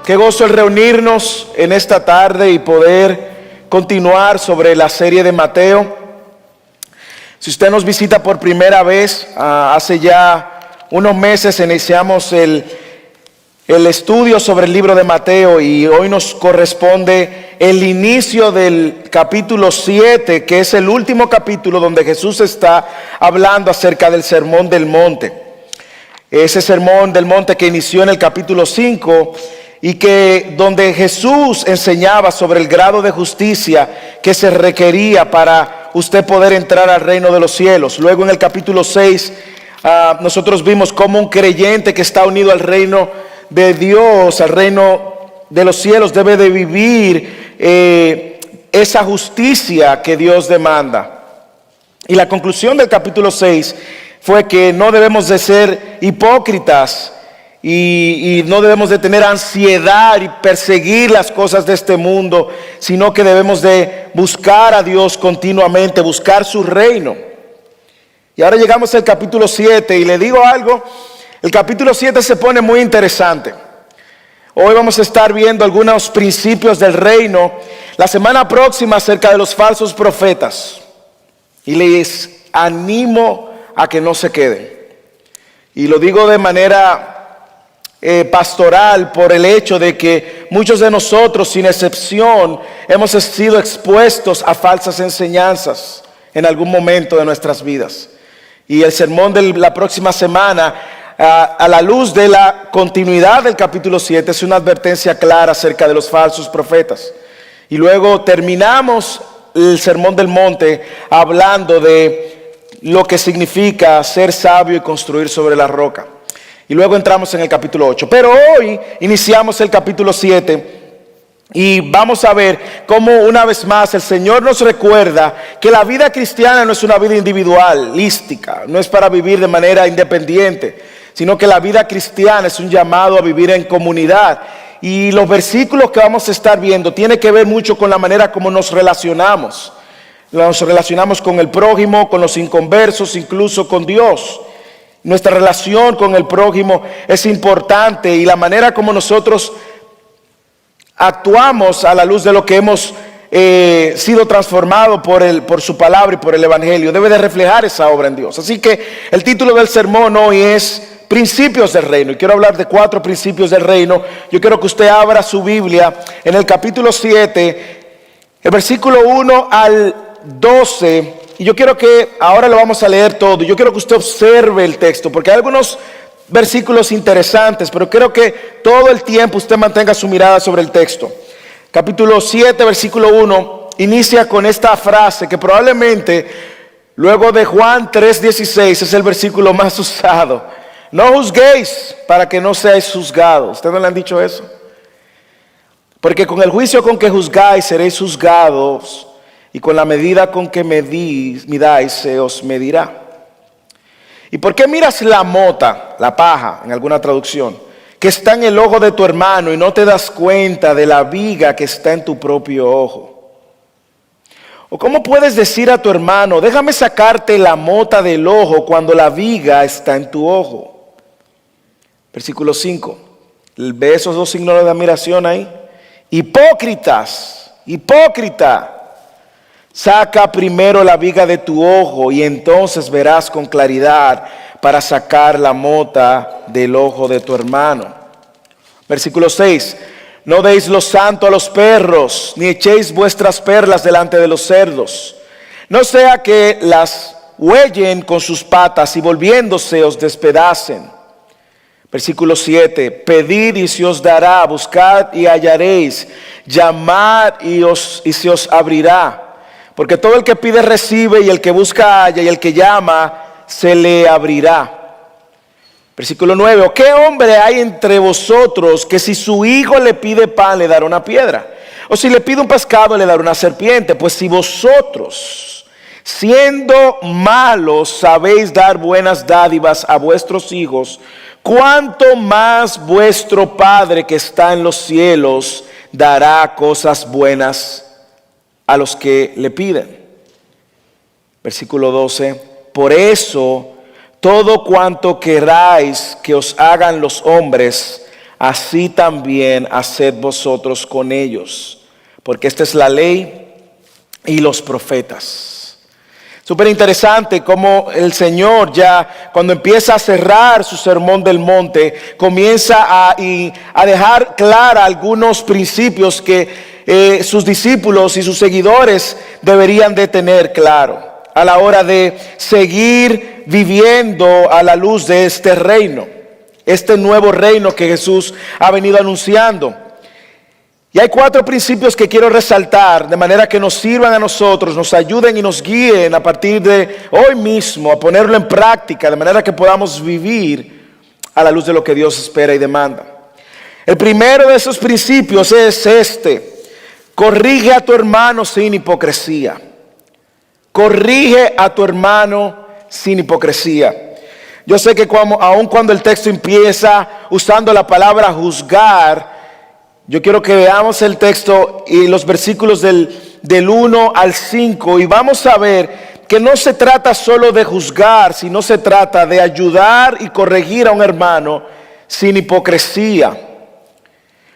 Qué gozo el reunirnos en esta tarde y poder continuar sobre la serie de Mateo. Si usted nos visita por primera vez, hace ya unos meses iniciamos el estudio sobre el libro de Mateo y hoy nos corresponde el inicio del capítulo 7, que es el último capítulo donde Jesús está hablando acerca del Sermón del Monte. Ese Sermón del Monte que inició en el capítulo 5 y que donde Jesús enseñaba sobre el grado de justicia que se requería para usted poder entrar al reino de los cielos. Luego en el capítulo 6 nosotros vimos cómo un creyente que está unido al reino de Dios, al reino de los cielos, debe de vivir esa justicia que Dios demanda. Y la conclusión del capítulo 6 fue que no debemos de ser hipócritas y no debemos de tener ansiedad y perseguir las cosas de este mundo, sino que debemos de buscar a Dios continuamente, buscar su reino. Y ahora llegamos al capítulo 7 y le digo algo, el capítulo 7 se pone muy interesante. Hoy vamos a estar viendo algunos principios del reino, la semana próxima acerca de los falsos profetas. Y les animo a que no se queden. Y lo digo de manera pastoral por el hecho de que muchos de nosotros, sin excepción, hemos sido expuestos a falsas enseñanzas en algún momento de nuestras vidas. Y el sermón de la próxima semana, a la luz de la continuidad del capítulo 7, es una advertencia clara acerca de los falsos profetas. Y luego terminamos el Sermón del Monte hablando de lo que significa ser sabio y construir sobre la roca. Y luego entramos en el capítulo 8. Pero hoy iniciamos el capítulo 7 y vamos a ver cómo una vez más el Señor nos recuerda que la vida cristiana no es una vida individualística, no es para vivir de manera independiente, sino que la vida cristiana es un llamado a vivir en comunidad. Y los versículos que vamos a estar viendo tienen que ver mucho con la manera como nos relacionamos. Nos relacionamos con el prójimo, con los inconversos, incluso con Dios. Nuestra relación con el prójimo es importante y la manera como nosotros actuamos a la luz de lo que hemos sido transformados por su palabra y por el Evangelio debe de reflejar esa obra en Dios. Así que el título del sermón hoy es Principios del Reino, y quiero hablar de 4 principios del reino. Yo quiero que usted abra su Biblia en el capítulo 7, el versículo 1 al 12, y yo quiero que, ahora lo vamos a leer todo, yo quiero que usted observe el texto, porque hay algunos versículos interesantes, pero quiero que todo el tiempo usted mantenga su mirada sobre el texto. Capítulo 7, versículo 1, inicia con esta frase que probablemente, luego de Juan 3:16, es el versículo más usado. No juzguéis para que no seáis juzgados. ¿Ustedes no le han dicho eso? Porque con el juicio con que juzgáis seréis juzgados, y con la medida con que midáis se os medirá. ¿Y por qué miras la mota, la paja, en alguna traducción, que está en el ojo de tu hermano y no te das cuenta de la viga que está en tu propio ojo? ¿O cómo puedes decir a tu hermano, déjame sacarte la mota del ojo cuando la viga está en tu ojo? Versículo 5. ¿Ve esos 2 signos de admiración ahí? Hipócritas, hipócrita. Saca primero la viga de tu ojo y entonces verás con claridad para sacar la mota del ojo de tu hermano. Versículo 6. No deis lo santo a los perros, ni echéis vuestras perlas delante de los cerdos. No sea que las huellen con sus patas y volviéndose os despedacen. Versículo 7. Pedid y se os dará, buscad y hallaréis, llamad y se os abrirá. Porque todo el que pide recibe, y el que busca halla, y el que llama se le abrirá. Versículo 9. ¿O qué hombre hay entre vosotros que si su hijo le pide pan le dará una piedra? O si le pide un pescado le dará una serpiente. Pues si vosotros, siendo malos, sabéis dar buenas dádivas a vuestros hijos, ¿cuánto más vuestro Padre que está en los cielos dará cosas buenas a los que le piden? Versículo 12. Por eso, todo cuanto queráis que os hagan los hombres, así también haced vosotros con ellos, porque esta es la ley y los profetas. Súper interesante cómo el Señor ya cuando empieza a cerrar su sermón del monte, comienza a dejar clara algunos principios que sus discípulos y sus seguidores deberían de tener claro a la hora de seguir viviendo a la luz de este reino, este nuevo reino que Jesús ha venido anunciando. Y hay 4 principios que quiero resaltar de manera que nos sirvan a nosotros, nos ayuden y nos guíen a partir de hoy mismo a ponerlo en práctica, de manera que podamos vivir a la luz de lo que Dios espera y demanda. El primero de esos principios es este: corrige a tu hermano sin hipocresía. Corrige a tu hermano sin hipocresía. Yo sé que aun cuando el texto empieza usando la palabra juzgar, yo quiero que veamos el texto y los versículos del 1 al 5 y vamos a ver que no se trata solo de juzgar, sino se trata de ayudar y corregir a un hermano sin hipocresía.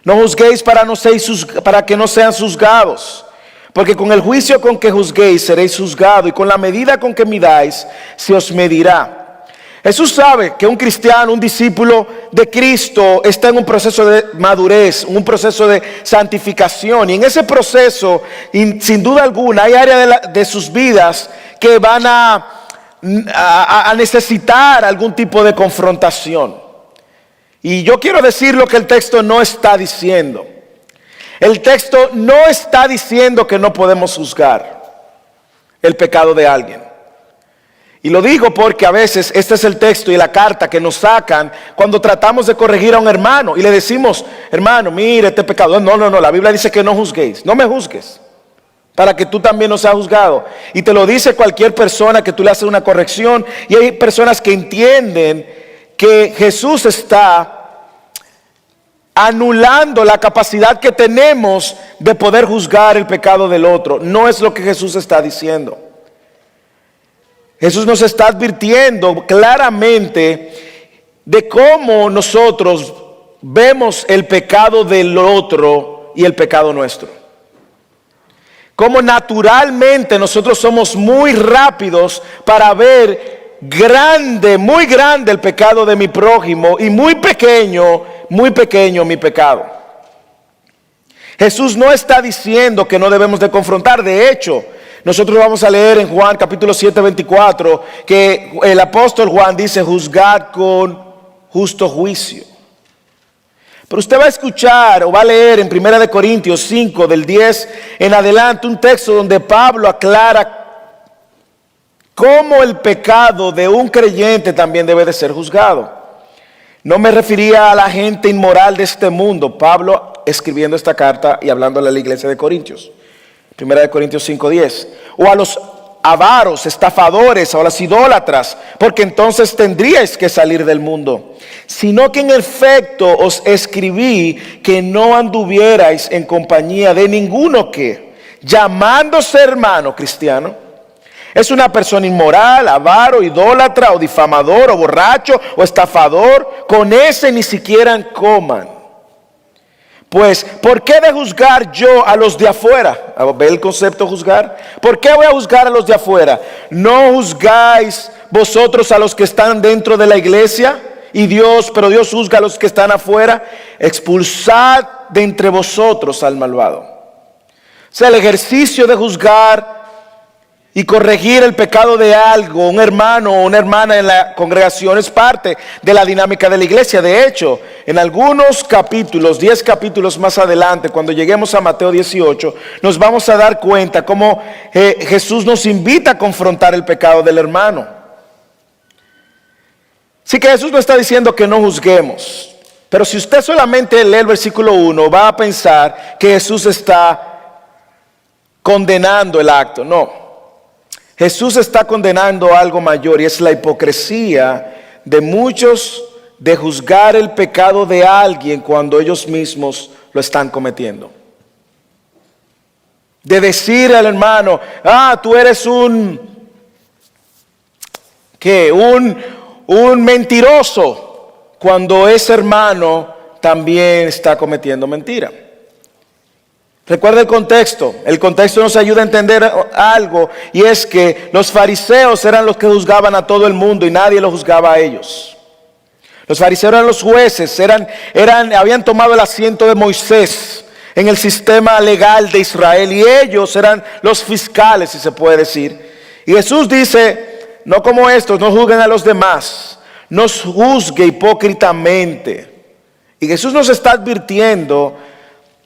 No juzguéis para que no sean juzgados, porque con el juicio con que juzguéis seréis juzgados y con la medida con que midáis se os medirá. Jesús sabe que un cristiano, un discípulo de Cristo está en un proceso de madurez, un proceso de santificación. Y en ese proceso, sin duda alguna, hay áreas de sus vidas que van a necesitar algún tipo de confrontación. Y yo quiero decir lo que el texto no está diciendo. El texto no está diciendo que no podemos juzgar el pecado de alguien. Y lo digo porque a veces este es el texto y la carta que nos sacan cuando tratamos de corregir a un hermano y le decimos: hermano, mire este pecado. No, la Biblia dice que no juzguéis, no me juzgues, para que tú también no seas juzgado. Y te lo dice cualquier persona que tú le haces una corrección. Y hay personas que entienden que Jesús está anulando la capacidad que tenemos de poder juzgar el pecado del otro. No es lo que Jesús está diciendo. Jesús nos está advirtiendo claramente de cómo nosotros vemos el pecado del otro y el pecado nuestro. Cómo naturalmente nosotros somos muy rápidos para ver muy grande el pecado de mi prójimo y muy pequeño mi pecado. Jesús no está diciendo que no debemos de confrontar. De hecho, nosotros vamos a leer en Juan capítulo 7, 24, que el apóstol Juan dice: juzgad con justo juicio. Pero usted va a escuchar o va a leer en 1 Corintios 5, del 10 en adelante, un texto donde Pablo aclara cómo el pecado de un creyente también debe de ser juzgado. No me refería a la gente inmoral de este mundo. Pablo escribiendo esta carta y hablándole a la iglesia de Corintios. 1 Corintios 5:10. O a los avaros, estafadores, o a las idólatras, porque entonces tendríais que salir del mundo. Sino que en efecto os escribí que no anduvierais en compañía de ninguno que, llamándose hermano cristiano, es una persona inmoral, avaro, idólatra, o difamador, o borracho, o estafador. Con ese ni siquiera coman. Pues, ¿por qué de juzgar yo a los de afuera? ¿Ve el concepto juzgar? ¿Por qué voy a juzgar a los de afuera? ¿No juzgáis vosotros a los que están dentro de la iglesia? Pero Dios juzga a los que están afuera. Expulsad de entre vosotros al malvado. O sea, el ejercicio de juzgar y corregir el pecado de algo, un hermano o una hermana en la congregación, es parte de la dinámica de la iglesia. De hecho, en algunos capítulos, 10 capítulos más adelante, cuando lleguemos a Mateo 18, nos vamos a dar cuenta cómo Jesús nos invita a confrontar el pecado del hermano. Así que Jesús no está diciendo que no juzguemos, pero si usted solamente lee el versículo 1, va a pensar que Jesús está condenando el acto. No. Jesús está condenando algo mayor, y es la hipocresía de muchos de juzgar el pecado de alguien cuando ellos mismos lo están cometiendo. De decir al hermano: tú eres un mentiroso, cuando ese hermano también está cometiendo mentira. Recuerda el contexto. El contexto nos ayuda a entender algo, y es que los fariseos eran los que juzgaban a todo el mundo y nadie los juzgaba a ellos. Los fariseos eran los jueces, habían tomado el asiento de Moisés en el sistema legal de Israel, y ellos eran los fiscales, si se puede decir. Y Jesús dice: no como estos, no juzguen a los demás, no juzgue hipócritamente. Y Jesús nos está advirtiendo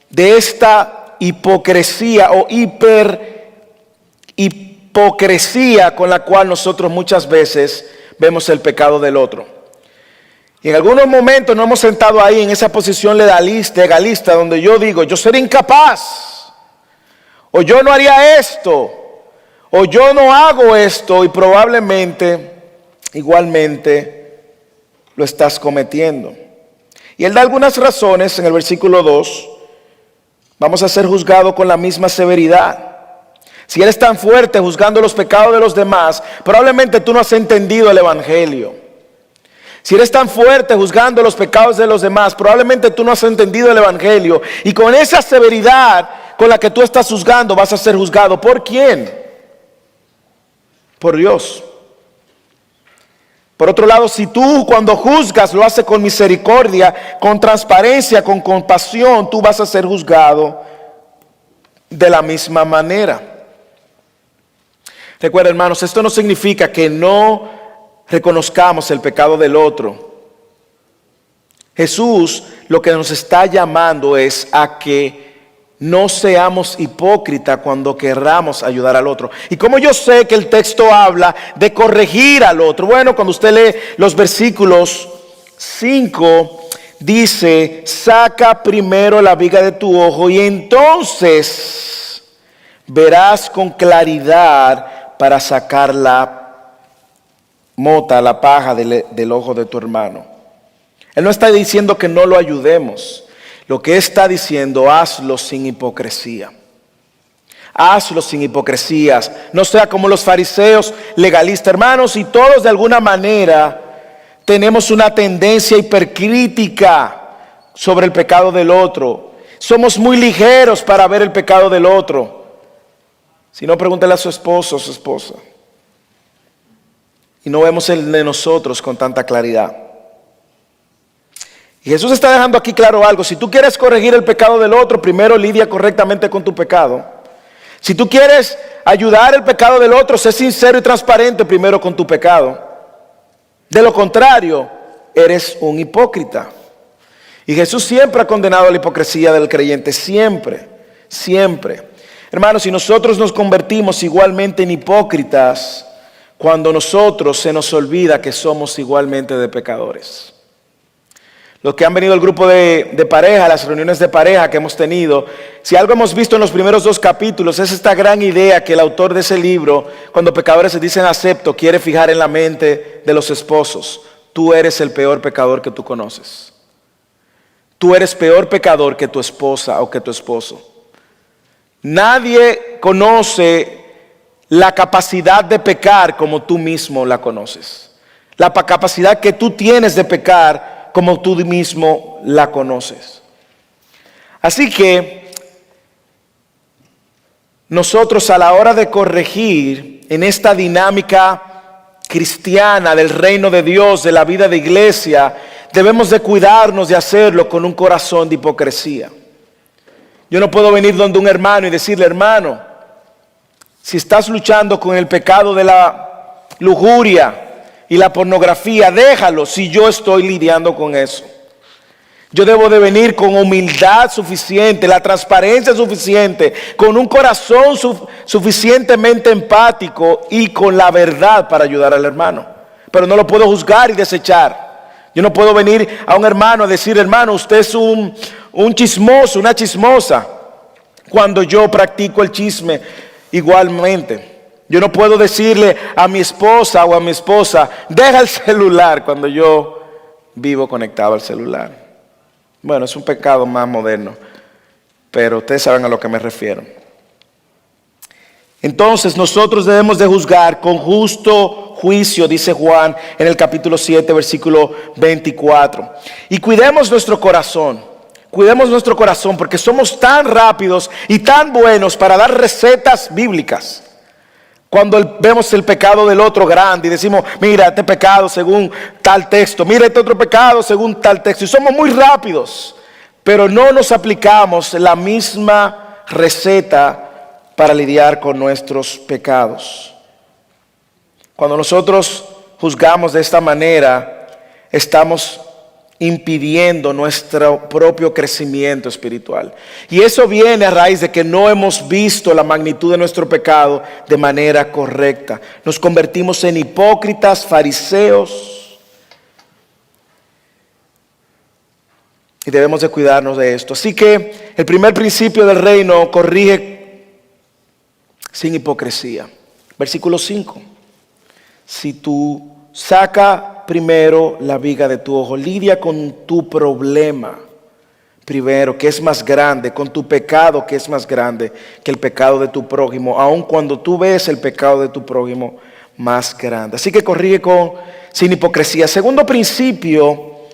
de esta hipocresía o hipocresía con la cual nosotros muchas veces vemos el pecado del otro. Y en algunos momentos nos hemos sentado ahí en esa posición legalista donde yo digo: yo seré incapaz, o yo no haría esto, o yo no hago esto, y probablemente igualmente lo estás cometiendo. Y él da algunas razones en el versículo 2. Vamos a ser juzgados con la misma severidad. Si eres tan fuerte juzgando los pecados de los demás, probablemente tú no has entendido el evangelio. Si eres tan fuerte juzgando los pecados de los demás, probablemente tú no has entendido el evangelio. Y con esa severidad con la que tú estás juzgando, vas a ser juzgado. ¿Por quién? Por Dios. Por otro lado, si tú cuando juzgas lo haces con misericordia, con transparencia, con compasión, tú vas a ser juzgado de la misma manera. Recuerda, hermanos, esto no significa que no reconozcamos el pecado del otro. Jesús lo que nos está llamando es a que no seamos hipócritas cuando querramos ayudar al otro. Y como yo sé que el texto habla de corregir al otro, bueno, cuando usted lee los versículos 5, dice: saca primero la viga de tu ojo y entonces verás con claridad para sacar la mota, la paja del ojo de tu hermano. Él no está diciendo que no lo ayudemos. Lo que está diciendo: hazlo sin hipocresía. Hazlo sin hipocresías. No sea como los fariseos legalistas, hermanos, y todos de alguna manera tenemos una tendencia hipercrítica sobre el pecado del otro. Somos muy ligeros para ver el pecado del otro. Si no, pregúntele a su esposo o su esposa. Y no vemos el de nosotros con tanta claridad. Y Jesús está dejando aquí claro algo: si tú quieres corregir el pecado del otro, primero lidia correctamente con tu pecado. Si tú quieres ayudar el pecado del otro, sé sincero y transparente primero con tu pecado. De lo contrario, eres un hipócrita. Y Jesús siempre ha condenado la hipocresía del creyente, siempre, siempre. Hermanos, si nosotros nos convertimos igualmente en hipócritas cuando nosotros se nos olvida que somos igualmente de pecadores. Los que han venido al grupo de pareja, las reuniones de pareja que hemos tenido, si algo hemos visto en los primeros 2 capítulos, es esta gran idea que el autor de ese libro, cuando pecadores se dicen acepto, quiere fijar en la mente de los esposos. Tú eres el peor pecador que tú conoces. Tú eres peor pecador que tu esposa o que tu esposo. Nadie conoce la capacidad de pecar como tú mismo la conoces. La capacidad que tú tienes de pecar como tú mismo la conoces. Así que nosotros, a la hora de corregir en esta dinámica cristiana del reino de Dios, de la vida de iglesia, debemos de cuidarnos de hacerlo con un corazón de hipocresía. Yo no puedo venir donde un hermano y decirle: hermano, si estás luchando con el pecado de la lujuria y la pornografía, déjalo, si yo estoy lidiando con eso. Yo debo de venir con humildad suficiente, la transparencia suficiente, con un corazón suficientemente empático y con la verdad para ayudar al hermano. Pero no lo puedo juzgar y desechar. Yo no puedo venir a un hermano a decir: hermano, usted es un chismoso, una chismosa, cuando yo practico el chisme igualmente. Yo no puedo decirle a mi esposa o a mi esposa: deja el celular, cuando yo vivo conectado al celular. Bueno, es un pecado más moderno, pero ustedes saben a lo que me refiero. Entonces nosotros debemos de juzgar con justo juicio, dice Juan en el capítulo 7, versículo 24. Y cuidemos nuestro corazón porque somos tan rápidos y tan buenos para dar recetas bíblicas. Cuando vemos el pecado del otro grande y decimos, mira, este pecado según tal texto, mira este otro pecado según tal texto. Y somos muy rápidos, pero no nos aplicamos la misma receta para lidiar con nuestros pecados. Cuando nosotros juzgamos de esta manera, estamos impidiendo nuestro propio crecimiento espiritual. Y eso viene a raíz de que no hemos visto la magnitud de nuestro pecado de manera correcta. Nos convertimos en hipócritas, fariseos. Y debemos de cuidarnos de esto. Así que el primer principio del reino corrige sin hipocresía. Versículo 5. Si tú saca primero la viga de tu ojo, lidia con tu problema primero, que es más grande, con tu pecado, que es más grande que el pecado de tu prójimo, aun cuando tú ves el pecado de tu prójimo más grande. Así que corrige sin hipocresía. Segundo principio,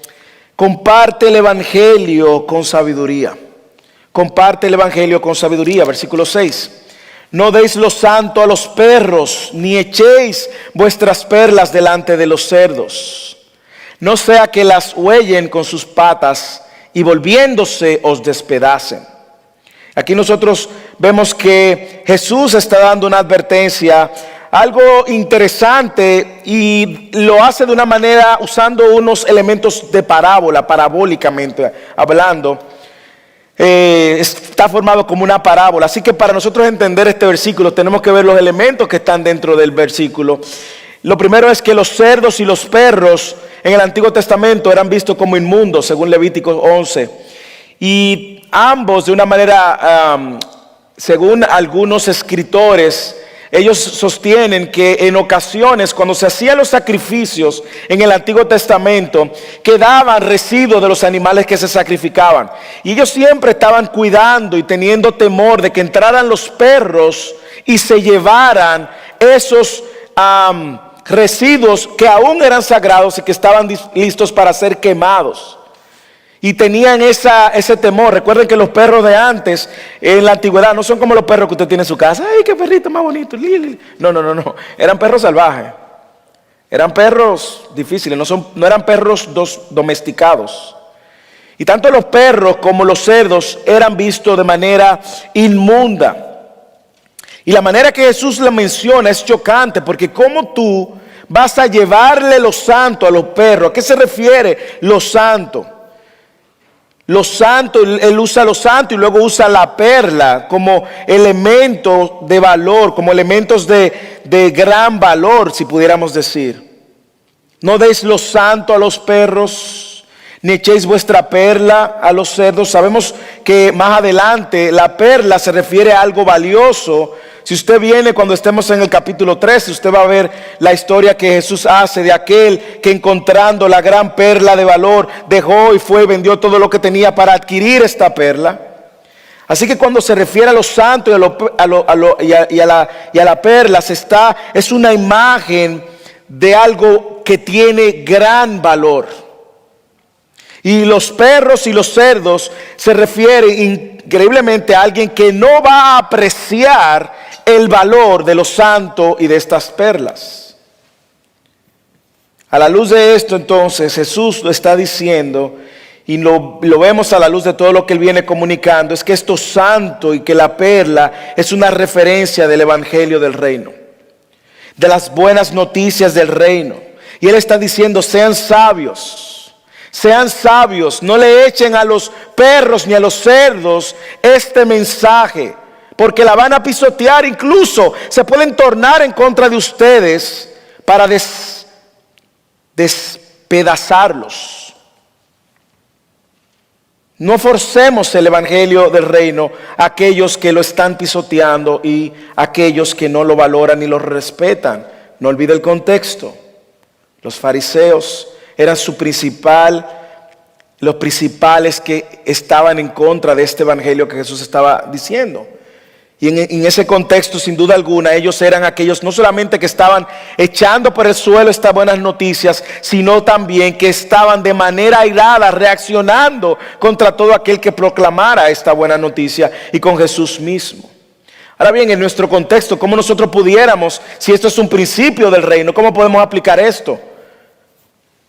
comparte el evangelio con sabiduría. Comparte el evangelio con sabiduría. Versículo 6. No deis lo santo a los perros, ni echéis vuestras perlas delante de los cerdos. No sea que las huellen con sus patas y volviéndose os despedacen. Aquí nosotros vemos que Jesús está dando una advertencia, algo interesante, y lo hace de una manera usando unos elementos de parábola, parabólicamente hablando. Está formado como una parábola. Así que para nosotros entender este versículo tenemos que ver los elementos que están dentro del versículo. Lo primero es que los cerdos y los perros en el Antiguo Testamento eran vistos como inmundos, según Levítico 11. Y ambos, de una manera, según algunos escritores, ellos sostienen que en ocasiones cuando se hacían los sacrificios en el Antiguo Testamento quedaban residuos de los animales que se sacrificaban, y ellos siempre estaban cuidando y teniendo temor de que entraran los perros y se llevaran esos residuos que aún eran sagrados y que estaban listos para ser quemados. Y tenían ese temor. Recuerden que los perros de antes, en la antigüedad, no son como los perros que usted tiene en su casa. ¡Ay, qué perrito más bonito! No. Eran perros salvajes. Eran perros difíciles. No eran perros domesticados. Y tanto los perros como los cerdos eran vistos de manera inmunda. Y la manera que Jesús lo menciona es chocante, porque ¿cómo tú vas a llevarle lo santo a los perros? ¿A qué se refiere lo santo? Lo santo, él usa lo santo y luego usa la perla como elemento de valor, como elementos de gran valor, si pudiéramos decir. No deis lo santo a los perros, ni echéis vuestra perla a los cerdos. Sabemos que más adelante la perla se refiere a algo valioso. Si usted viene cuando estemos en el capítulo 13, usted va a ver la historia que Jesús hace de aquel que, encontrando la gran perla de valor, dejó y fue y vendió todo lo que tenía para adquirir esta perla. Así que cuando se refiere a lo santo y a la perla, es una imagen de algo que tiene gran valor. Y los perros y los cerdos se refiere increíblemente a alguien que no va a apreciar el valor de lo santo y de estas perlas. A la luz de esto, entonces, Jesús lo está diciendo, y lo vemos a la luz de todo lo que Él viene comunicando, es que esto santo y que la perla es una referencia del Evangelio del Reino, de las buenas noticias del Reino. Y Él está diciendo, sean sabios, no le echen a los perros ni a los cerdos este mensaje, porque la van a pisotear, incluso se pueden tornar en contra de ustedes para despedazarlos. No forcemos el evangelio del reino a aquellos que lo están pisoteando y a aquellos que no lo valoran ni lo respetan. No olvide el contexto. Los fariseos eran los principales que estaban en contra de este evangelio que Jesús estaba diciendo. Y en ese contexto, sin duda alguna, ellos eran aquellos no solamente que estaban echando por el suelo estas buenas noticias, sino también que estaban de manera airada reaccionando contra todo aquel que proclamara esta buena noticia, y con Jesús mismo. Ahora bien, en nuestro contexto, ¿cómo nosotros pudiéramos, si esto es un principio del reino, cómo podemos aplicar esto?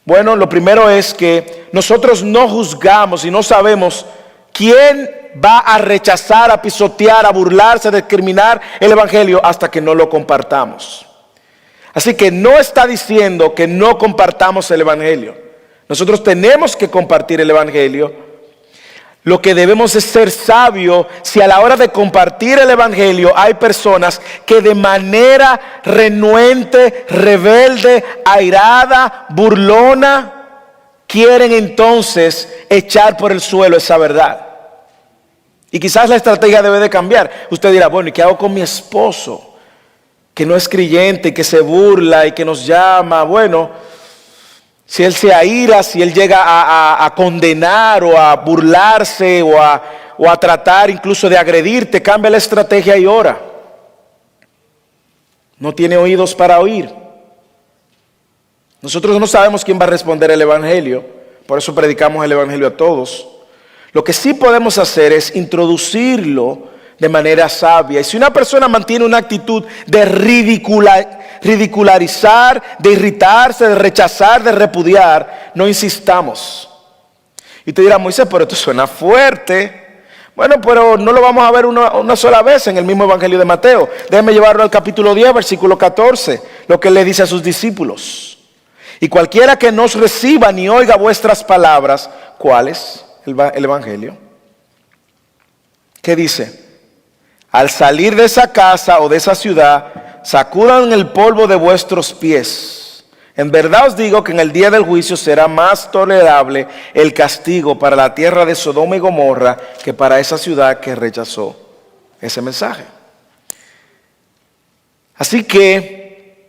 Bueno, lo primero es que nosotros no juzgamos y no sabemos quién va a rechazar, a pisotear, a burlarse, a discriminar el evangelio hasta que no lo compartamos. Así que no está diciendo que no compartamos el evangelio. Nosotros tenemos que compartir el evangelio. Lo que debemos es ser sabios si a la hora de compartir el evangelio hay personas que de manera renuente, rebelde, airada, burlona, quieren entonces echar por el suelo esa verdad. Y quizás la estrategia debe de cambiar. Usted dirá, bueno, ¿y qué hago con mi esposo? Que no es creyente, que se burla y que nos llama. Bueno, si él se aira, si él llega a condenar o a burlarse o a tratar incluso de agredirte, cambia la estrategia y ora. No tiene oídos para oír. Nosotros no sabemos quién va a responder el evangelio, por eso predicamos el evangelio a todos. Lo que sí podemos hacer es introducirlo de manera sabia. Y si una persona mantiene una actitud de ridicularizar, de irritarse, de rechazar, de repudiar, no insistamos. Y te dirá, Moisés, pero esto suena fuerte. Bueno, pero no lo vamos a ver una sola vez en el mismo evangelio de Mateo. Déjeme llevarlo al capítulo 10, versículo 14, lo que él le dice a sus discípulos. Y cualquiera que no os reciba ni oiga vuestras palabras, ¿cuáles? El evangelio. ¿Qué dice? Al salir de esa casa o de esa ciudad, sacudan el polvo de vuestros pies. En verdad os digo que en el día del juicio será más tolerable el castigo para la tierra de Sodoma y Gomorra que para esa ciudad que rechazó ese mensaje. Así que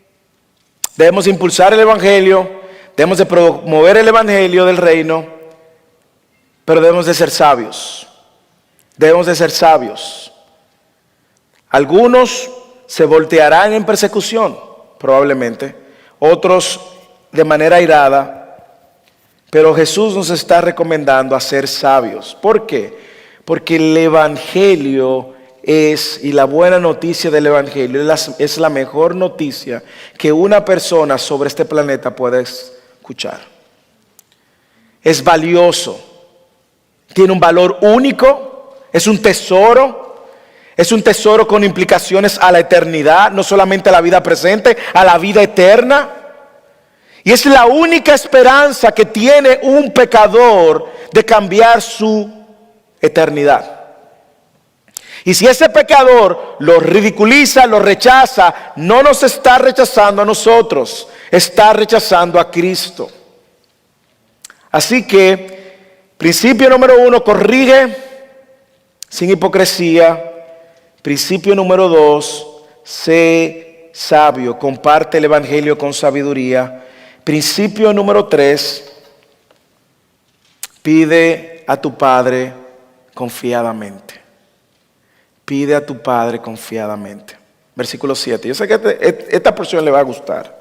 debemos impulsar el evangelio, debemos de promover el evangelio del reino, pero debemos de ser sabios. Debemos de ser sabios. Algunos se voltearán en persecución, probablemente. Otros de manera airada. Pero Jesús nos está recomendando a ser sabios. ¿Por qué? Porque el evangelio y la buena noticia del evangelio es la mejor noticia que una persona sobre este planeta puede escuchar. Es valioso. Tiene un valor único, es un tesoro con implicaciones a la eternidad, no solamente a la vida presente, a la vida eterna. Y es la única esperanza que tiene un pecador de cambiar su eternidad. Y si ese pecador lo ridiculiza, lo rechaza, no nos está rechazando a nosotros, está rechazando a Cristo. Así que principio número 1, corrige sin hipocresía. Principio número 2, sé sabio, comparte el evangelio con sabiduría. Principio número 3, pide a tu Padre confiadamente. Pide a tu Padre confiadamente. Versículo 7. Yo sé que esta porción le va a gustar.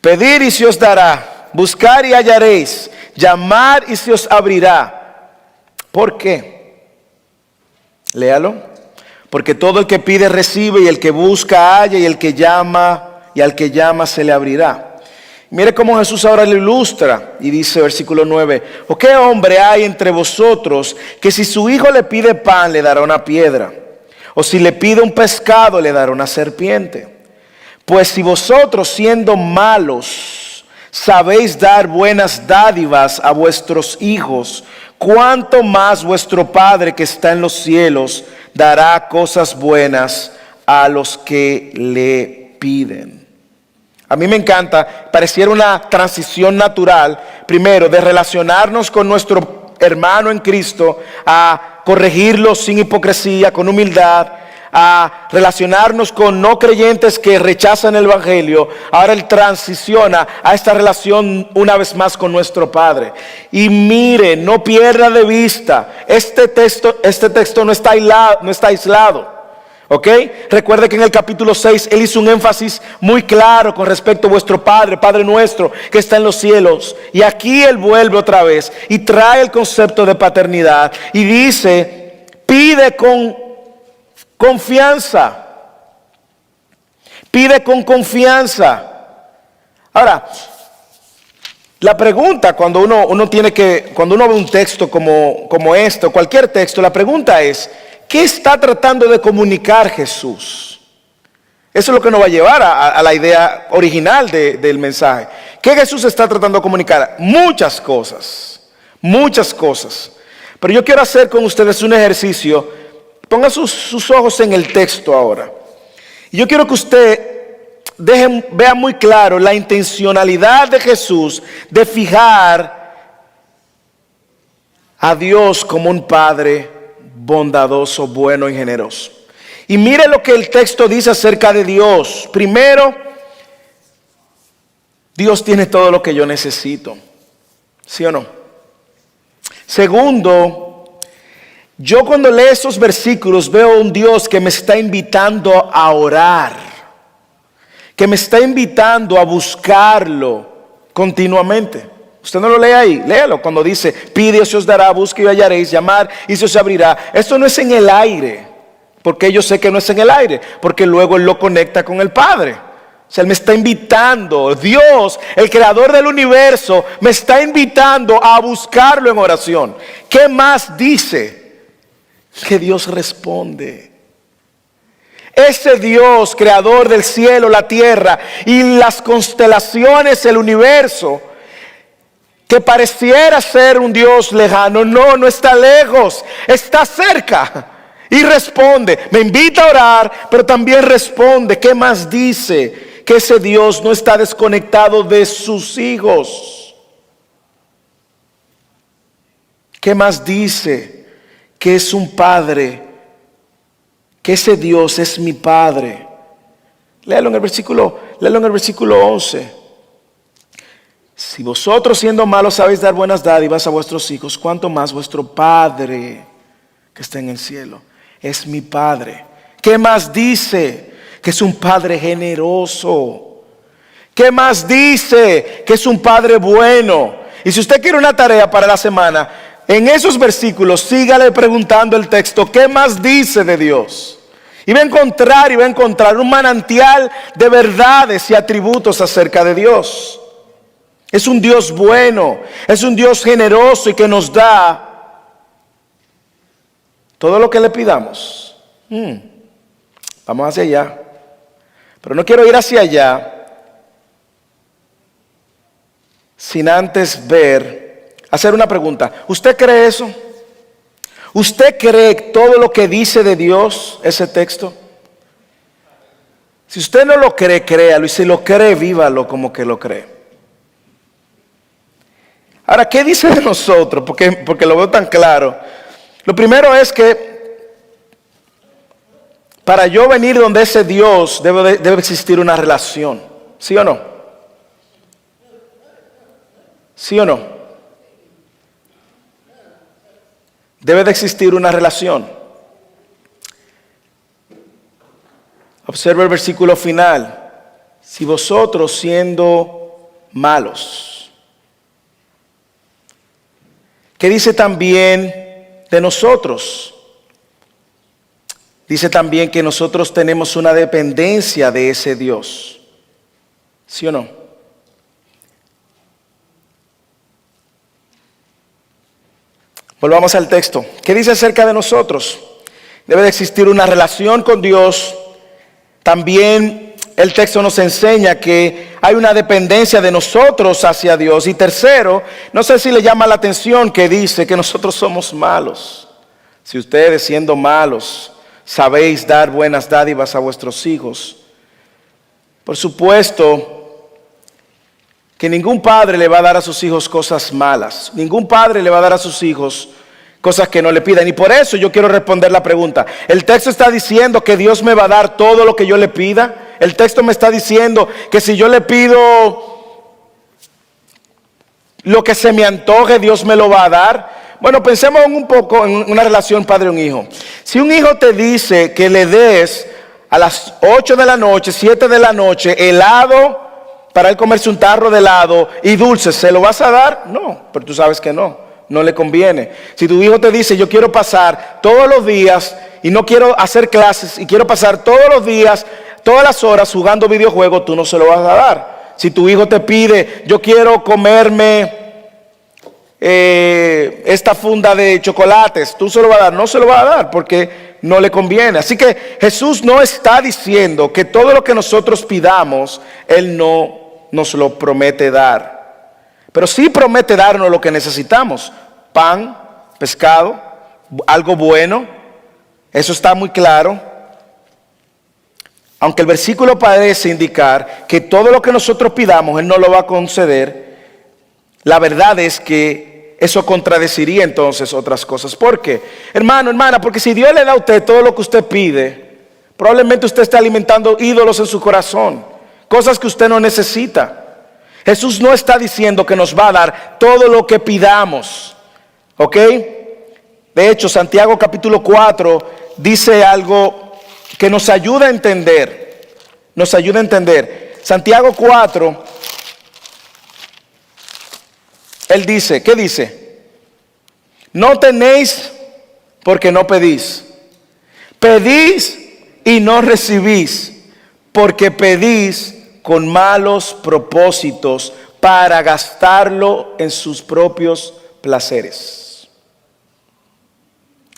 Pedir y se os dará, buscar y hallaréis, llamar y se os abrirá. ¿Por qué? Léalo. Porque todo el que pide recibe, y el que busca halla, y el que llama, y al que llama se le abrirá. Mire cómo Jesús ahora lo ilustra y dice, versículo 9: ¿o qué hombre hay entre vosotros que si su hijo le pide pan le dará una piedra? ¿O si le pide un pescado le dará una serpiente? Pues si vosotros, siendo malos, sabéis dar buenas dádivas a vuestros hijos, ¿cuánto más vuestro Padre que está en los cielos dará cosas buenas a los que le piden? A mí me encanta, pareciera una transición natural, primero de relacionarnos con nuestro hermano en Cristo, a corregirlo sin hipocresía, con humildad, a relacionarnos con no creyentes que rechazan el evangelio. Ahora él transiciona a esta relación una vez más con nuestro Padre. Y mire, no pierda de vista, este texto no está aislado. ¿Ok? Recuerde que en el capítulo 6 Él hizo un énfasis muy claro con respecto a vuestro Padre, Padre nuestro que está en los cielos. Y aquí Él vuelve otra vez y trae el concepto de paternidad y dice, pide con confianza. Pide con confianza. Ahora, la pregunta cuando cuando uno ve un texto como esto, cualquier texto, la pregunta es, ¿qué está tratando de comunicar Jesús? Eso es lo que nos va a llevar a la idea original del mensaje. ¿Qué Jesús está tratando de comunicar? Muchas cosas. Pero yo quiero hacer con ustedes un ejercicio. Pongan sus ojos en el texto ahora. Y yo quiero que usted vea muy claro la intencionalidad de Jesús de fijar a Dios como un Padre bondadoso, bueno y generoso. Y mire lo que el texto dice acerca de Dios. Primero, Dios tiene todo lo que yo necesito. ¿Sí o no? Segundo, yo cuando leo esos versículos veo un Dios que me está invitando a orar, que me está invitando a buscarlo continuamente. Usted no lo lee ahí, léalo cuando dice, pide y se os dará, busque y hallaréis, llamar y se os abrirá. Esto no es en el aire, porque yo sé que no es en el aire, porque luego Él lo conecta con el Padre. O sea, Él me está invitando, Dios, el creador del universo, me está invitando a buscarlo en oración. ¿Qué más dice? Que Dios responde. Ese Dios, creador del cielo, la tierra y las constelaciones, el universo, que pareciera ser un Dios lejano, no está lejos, está cerca y responde. Me invita a orar, pero también responde. ¿Qué más dice? Que ese Dios no está desconectado de sus hijos. ¿Qué más dice? Que es un Padre, que ese Dios es mi Padre. Léalo en el versículo 11. Si vosotros siendo malos sabéis dar buenas dádivas a vuestros hijos, ¿cuánto más vuestro Padre que está en el cielo es mi Padre? ¿Qué más dice? Que es un Padre generoso. ¿Qué más dice? Que es un Padre bueno. Y si usted quiere una tarea para la semana, en esos versículos sígale preguntando el texto, ¿qué más dice de Dios? Y va a encontrar un manantial de verdades y atributos acerca de Dios. Es un Dios bueno, es un Dios generoso y que nos da todo lo que le pidamos. Vamos hacia allá. Pero no quiero ir hacia allá sin antes hacer una pregunta. ¿Usted cree eso? ¿Usted cree todo lo que dice de Dios ese texto? Si usted no lo cree, créalo. Y si lo cree, vívalo como que lo cree. Ahora, ¿qué dice de nosotros? Porque lo veo tan claro. Lo primero es que para yo venir donde ese Dios debe existir una relación. ¿Sí o no? ¿Sí o no? Debe de existir una relación. Observa el versículo final. Si vosotros siendo malos. ¿Qué dice también de nosotros? Dice también que nosotros tenemos una dependencia de ese Dios. ¿Sí o no? Volvamos al texto. ¿Qué dice acerca de nosotros? Debe de existir una relación con Dios. También el texto nos enseña que hay una dependencia de nosotros hacia Dios. Y tercero, no sé si le llama la atención que dice que nosotros somos malos. Si ustedes siendo malos sabéis dar buenas dádivas a vuestros hijos. Por supuesto que ningún padre le va a dar a sus hijos cosas malas. Ningún padre le va a dar a sus hijos cosas que no le pidan. Y por eso yo quiero responder la pregunta. El texto está diciendo que Dios me va a dar todo lo que yo le pida. El texto me está diciendo que si yo le pido lo que se me antoje, Dios me lo va a dar. Bueno, pensemos un poco en una relación padre un hijo. Si un hijo te dice que le des a las 8 de la noche, 7 de la noche, helado para él comerse un tarro de helado y dulces, ¿se lo vas a dar? No, pero tú sabes que no le conviene. Si tu hijo te dice, yo quiero pasar todos los días y no quiero hacer clases y quiero pasar todos los días, todas las horas jugando videojuegos, tú no se lo vas a dar. Si tu hijo te pide, yo quiero comerme esta funda de chocolates, tú se lo vas a dar. No se lo vas a dar porque no le conviene. Así que Jesús no está diciendo que todo lo que nosotros pidamos, Él no nos lo promete dar, pero sí promete darnos lo que necesitamos: pan, pescado, algo bueno. Eso está muy claro. Aunque el versículo parece indicar que todo lo que nosotros pidamos Él no lo va a conceder, la verdad es que eso contradeciría entonces otras cosas. ¿Por qué? Hermano, hermana, porque si Dios le da a usted todo lo que usted pide, probablemente usted esté alimentando ídolos en su corazón, cosas que usted no necesita. Jesús no está diciendo que nos va a dar todo lo que pidamos, ¿ok? De hecho, Santiago capítulo 4 dice algo que nos ayuda a entender. Nos ayuda a entender. Santiago 4, él dice, ¿qué dice? No tenéis porque no pedís. Pedís y no recibís porque pedís con malos propósitos para gastarlo en sus propios placeres.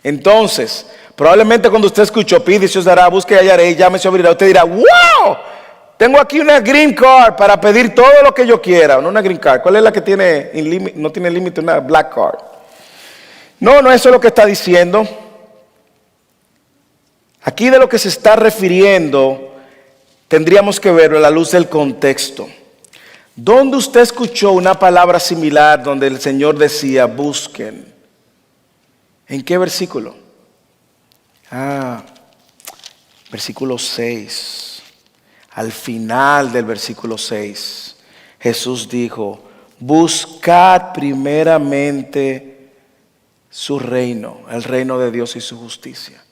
Entonces, probablemente cuando usted escuchó, pide y se os dará, busque y hallaré, llame y se abrirá, usted dirá, wow, tengo aquí una green card para pedir todo lo que yo quiera. No una green card, ¿cuál es la que tiene no tiene límite? Una black card. No, eso es lo que está diciendo. Aquí de lo que se está refiriendo, tendríamos que verlo a la luz del contexto. ¿Dónde usted escuchó una palabra similar donde el Señor decía, busquen? ¿En qué versículo? Versículo 6. Al final del versículo 6, Jesús dijo, buscad primeramente su reino, el reino de Dios y su justicia.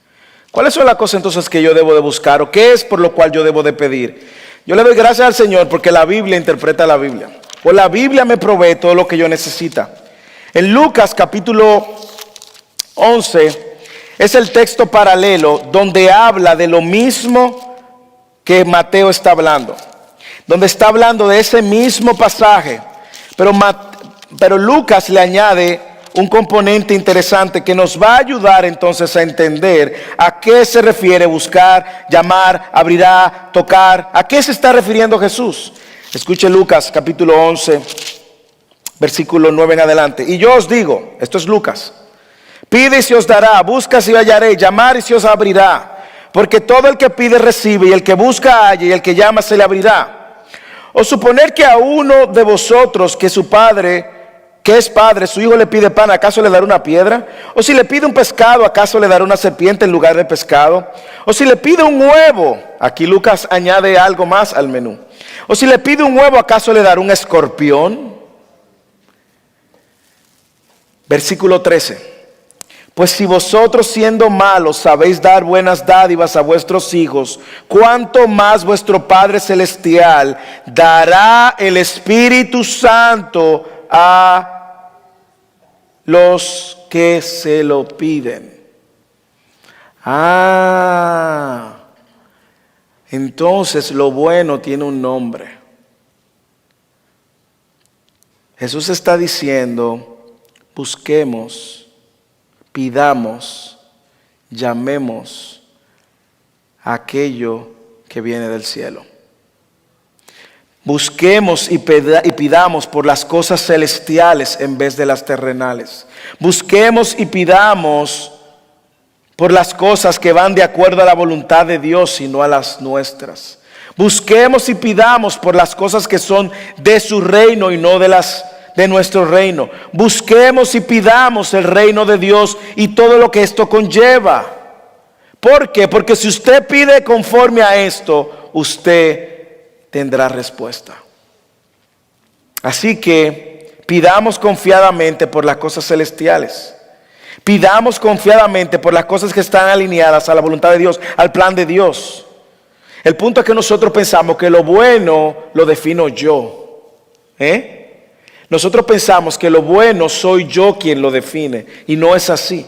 ¿Cuáles son las cosas entonces que yo debo de buscar? ¿O qué es por lo cual yo debo de pedir? Yo le doy gracias al Señor porque la Biblia interpreta la Biblia. Pues la Biblia me provee todo lo que yo necesita. En Lucas capítulo 11 es el texto paralelo donde habla de lo mismo que Mateo está hablando. Donde está hablando de ese mismo pasaje. Pero Lucas le añade un componente interesante que nos va a ayudar entonces a entender a qué se refiere buscar, llamar, abrirá, tocar. ¿A qué se está refiriendo Jesús? Escuche Lucas capítulo 11, versículo 9 en adelante. Y yo os digo, esto es Lucas, pide y se os dará, busca y hallaré, llamar y se os abrirá. Porque todo el que pide recibe, y el que busca halla, y el que llama se le abrirá. O suponer que a uno de vosotros que su padre, que es padre, su hijo le pide pan, ¿acaso le dará una piedra? O si le pide un pescado, ¿acaso le dará una serpiente en lugar de pescado? O si le pide un huevo, aquí Lucas añade algo más al menú. O si le pide un huevo, ¿acaso le dará un escorpión? Versículo 13. Pues si vosotros siendo malos sabéis dar buenas dádivas a vuestros hijos, ¿cuánto más vuestro Padre Celestial dará el Espíritu Santo a los que se lo piden? Entonces lo bueno tiene un nombre. Jesús está diciendo, busquemos, pidamos, llamemos a aquello que viene del cielo. Busquemos y pidamos por las cosas celestiales en vez de las terrenales. Busquemos y pidamos por las cosas que van de acuerdo a la voluntad de Dios y no a las nuestras. Busquemos y pidamos por las cosas que son de su reino y no de nuestro reino. Busquemos y pidamos el reino de Dios y todo lo que esto conlleva. ¿Por qué? Porque si usted pide conforme a esto, usted tendrá respuesta. Así que pidamos confiadamente por las cosas celestiales. Pidamos confiadamente por las cosas que están alineadas a la voluntad de Dios, al plan de Dios. El punto es que nosotros pensamos que lo bueno lo defino yo. Nosotros pensamos que lo bueno soy yo quien lo define, y no es así.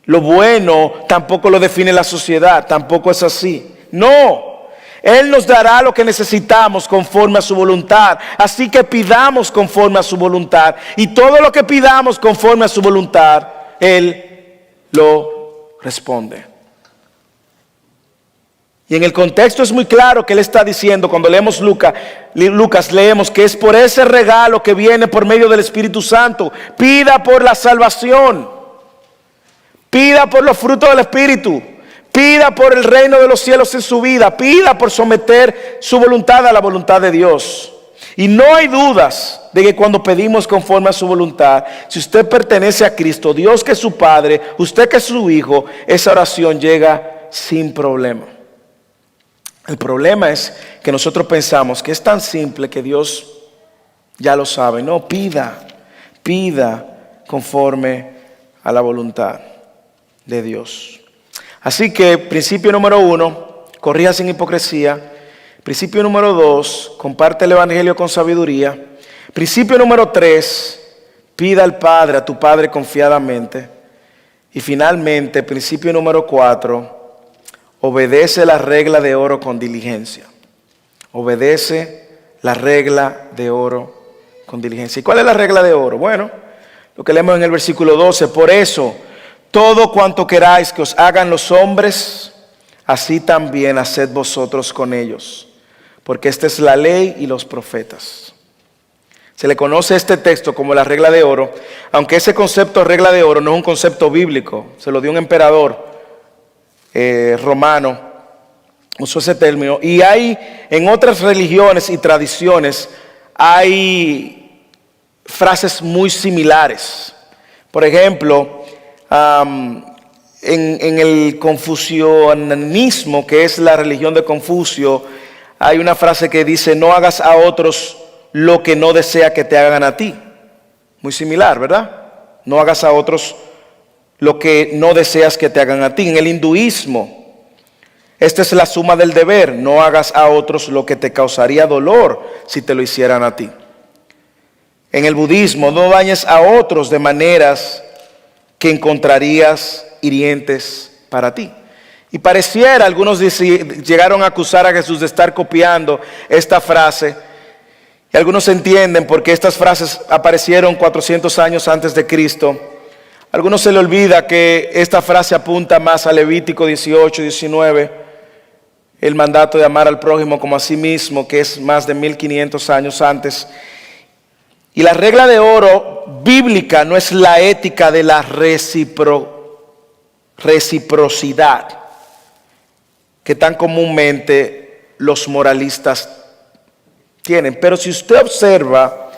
Lo bueno tampoco lo define la sociedad, tampoco es así. No, Él nos dará lo que necesitamos conforme a su voluntad. Así que pidamos conforme a su voluntad, y todo lo que pidamos conforme a su voluntad, Él lo responde. Y en el contexto es muy claro que Él está diciendo, cuando leemos Lucas, leemos que es por ese regalo que viene por medio del Espíritu Santo. Pida por la salvación, pida por los frutos del Espíritu, pida por el reino de los cielos en su vida, pida por someter su voluntad a la voluntad de Dios. Y no hay dudas de que cuando pedimos conforme a su voluntad, si usted pertenece a Cristo, Dios que es su Padre, usted que es su Hijo, esa oración llega sin problema. El problema es que nosotros pensamos que es tan simple que Dios ya lo sabe. No, pida conforme a la voluntad de Dios. Así que principio número 1, corrija sin hipocresía. Principio número 2, comparte el evangelio con sabiduría. Principio número 3, pida al Padre, a tu Padre confiadamente. Y finalmente, principio número 4, obedece la regla de oro con diligencia. Obedece la regla de oro con diligencia. ¿Y cuál es la regla de oro? Bueno, lo que leemos en el versículo 12. Por eso, todo cuanto queráis que os hagan los hombres, así también haced vosotros con ellos. Porque esta es la ley y los profetas. Se le conoce este texto como la regla de oro, aunque ese concepto de regla de oro no es un concepto bíblico. Se lo dio un emperador romano, usó ese término. Y hay en otras religiones y tradiciones, hay frases muy similares. Por ejemplo, en el confucianismo, que es la religión de Confucio, hay una frase que dice: no hagas a otros lo que no desea que te hagan a ti. Muy similar, ¿verdad? No hagas a otros lo que no deseas que te hagan a ti. En el hinduismo, esta es la suma del deber: no hagas a otros lo que te causaría dolor si te lo hicieran a ti. En el budismo, no dañes a otros de maneras que encontrarías hirientes para ti. Y pareciera, algunos llegaron a acusar a Jesús de estar copiando esta frase. Y algunos entienden porque estas frases aparecieron 400 años antes de Cristo. A algunos se le olvida que esta frase apunta más a Levítico 18, 19, el mandato de amar al prójimo como a sí mismo, que es más de 1500 años antes. Y la regla de oro bíblica no es la ética de la reciprocidad que tan comúnmente los moralistas tienen. Pero si usted observa,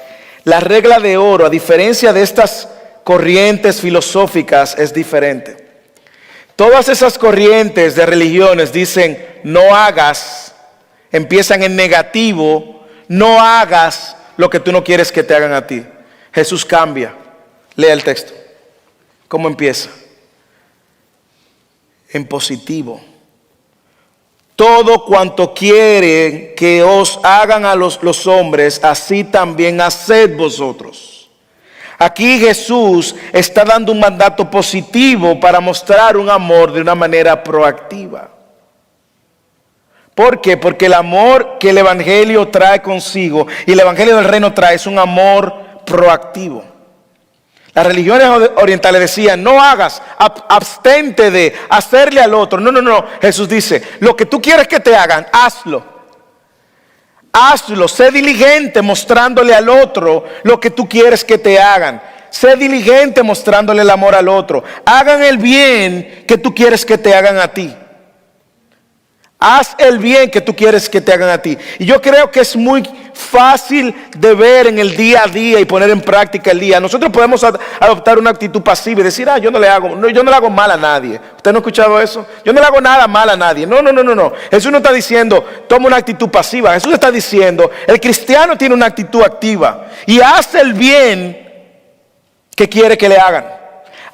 la regla de oro, a diferencia de estas corrientes filosóficas, es diferente. Todas esas corrientes de religiones dicen: no hagas, empiezan en negativo, no hagas lo que tú no quieres que te hagan a ti. Jesús cambia. Lea el texto. ¿Cómo empieza? En positivo. Todo cuanto quieren que os hagan a los hombres, así también haced vosotros. Aquí Jesús está dando un mandato positivo para mostrar un amor de una manera proactiva. ¿Por qué? Porque el amor que el Evangelio trae consigo y el Evangelio del Reino trae es un amor proactivo. Las religiones orientales decían: no hagas, abstente de hacerle al otro. No. Jesús dice: lo que tú quieres que te hagan, hazlo. Hazlo, sé diligente mostrándole al otro lo que tú quieres que te hagan. Sé diligente mostrándole el amor al otro. Hagan el bien que tú quieres que te hagan a ti. Haz el bien que tú quieres que te hagan a ti. Y yo creo que es muy fácil de ver en el día a día y poner en práctica el día. Nosotros podemos adoptar una actitud pasiva y decir: yo no le hago mal a nadie. ¿Usted no ha escuchado eso? Yo no le hago nada mal a nadie. No. Jesús no está diciendo toma una actitud pasiva. Jesús está diciendo: el cristiano tiene una actitud activa y hace el bien que quiere que le hagan.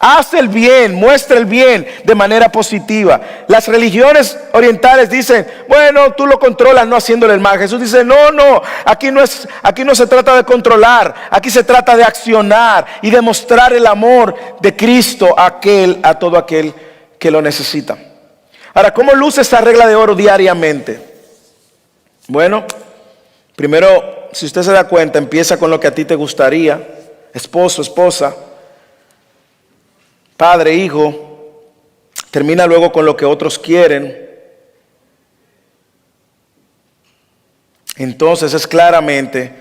Haz el bien, muestra el bien de manera positiva. Las religiones orientales dicen, bueno, tú lo controlas no haciéndole el mal. Jesús dice, no, aquí no se trata de controlar, aquí se trata de accionar y de mostrar el amor de Cristo a todo aquel que lo necesita. Ahora, ¿cómo luce esta regla de oro diariamente? Bueno, primero, si usted se da cuenta, empieza con lo que a ti te gustaría, esposo, esposa, padre, hijo, termina luego con lo que otros quieren. Entonces es claramente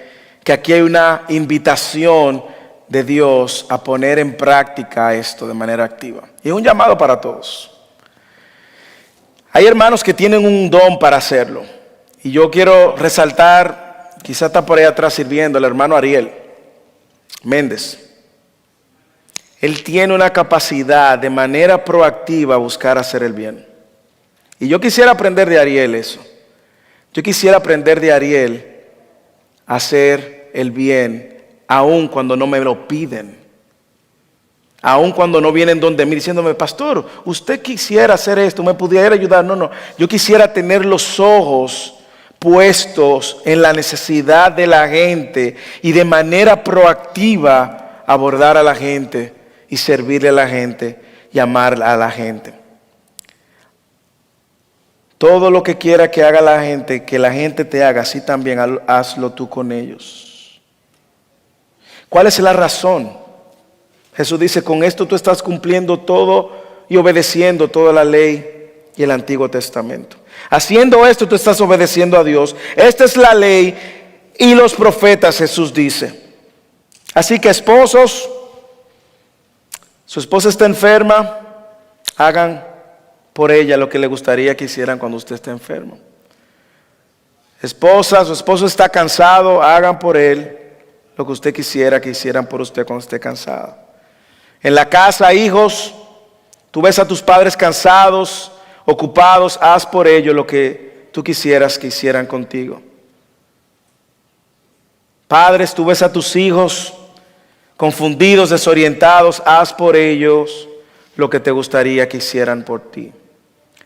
que aquí hay una invitación de Dios a poner en práctica esto de manera activa. Y es un llamado para todos. Hay hermanos que tienen un don para hacerlo. Y yo quiero resaltar, quizá está por ahí atrás sirviendo, el hermano Ariel Méndez. Él tiene una capacidad de manera proactiva a buscar hacer el bien. Y yo quisiera aprender de Ariel eso. Yo quisiera aprender de Ariel a hacer el bien, aun cuando no me lo piden. Aun cuando no vienen donde mí diciéndome, pastor, usted quisiera hacer esto, me pudiera ayudar. No, yo quisiera tener los ojos puestos en la necesidad de la gente y de manera proactiva abordar a la gente y servirle a la gente y amar a la gente. Todo lo que quiera que haga la gente, que la gente te haga, así también hazlo tú con ellos. ¿Cuál es la razón? Jesús dice, con esto tú estás cumpliendo todo y obedeciendo toda la ley y el Antiguo Testamento. Haciendo esto tú estás obedeciendo a Dios. Esta es la ley y los profetas, Jesús dice. Así que esposos, su esposa está enferma, hagan por ella lo que le gustaría que hicieran cuando usted esté enfermo. Esposa, su esposo está cansado, hagan por él lo que usted quisiera que hicieran por usted cuando esté cansado. En la casa, hijos, tú ves a tus padres cansados, ocupados, haz por ellos lo que tú quisieras que hicieran contigo. Padres, tú ves a tus hijos confundidos, desorientados, haz por ellos lo que te gustaría que hicieran por ti.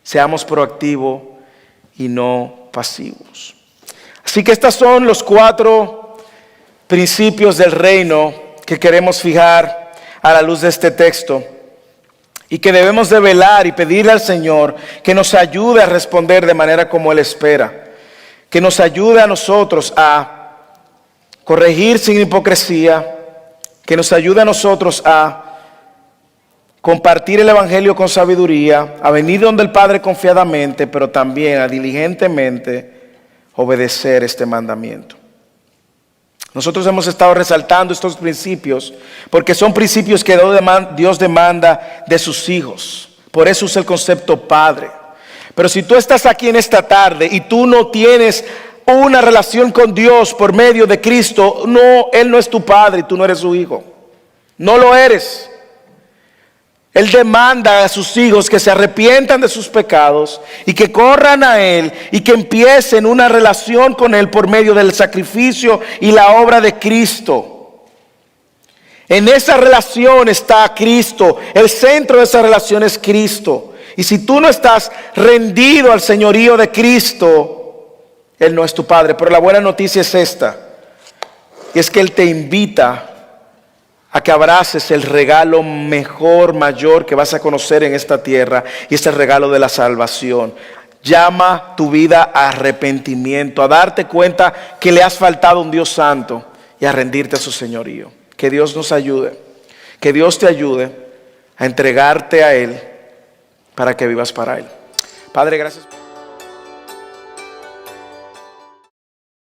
Seamos proactivos y no pasivos. Así que estos son los 4 principios del reino que queremos fijar a la luz de este texto y que debemos de velar y pedirle al Señor que nos ayude a responder de manera como Él espera, que nos ayude a nosotros a corregir sin hipocresía, que nos ayude a nosotros a compartir el Evangelio con sabiduría, a venir donde el Padre confiadamente, pero también a diligentemente obedecer este mandamiento. Nosotros hemos estado resaltando estos principios porque son principios que Dios demanda de sus hijos. Por eso es el concepto Padre. Pero si tú estás aquí en esta tarde y tú no tienes una relación con Dios por medio de Cristo, no, Él no es tu Padre y tú no eres su hijo. No lo eres. Él demanda a sus hijos que se arrepientan de sus pecados y que corran a Él y que empiecen una relación con Él por medio del sacrificio y la obra de Cristo. En esa relación está Cristo, el centro de esa relación es Cristo. Y si tú no estás rendido al señorío de Cristo, Él no es tu Padre. Pero la buena noticia es esta, y es que Él te invita a que abraces el regalo mejor, mayor que vas a conocer en esta tierra, y es el regalo de la salvación. Llama tu vida a arrepentimiento, a darte cuenta que le has faltado a un Dios santo y a rendirte a su señorío. Que Dios nos ayude, que Dios te ayude a entregarte a Él para que vivas para Él. Padre, gracias.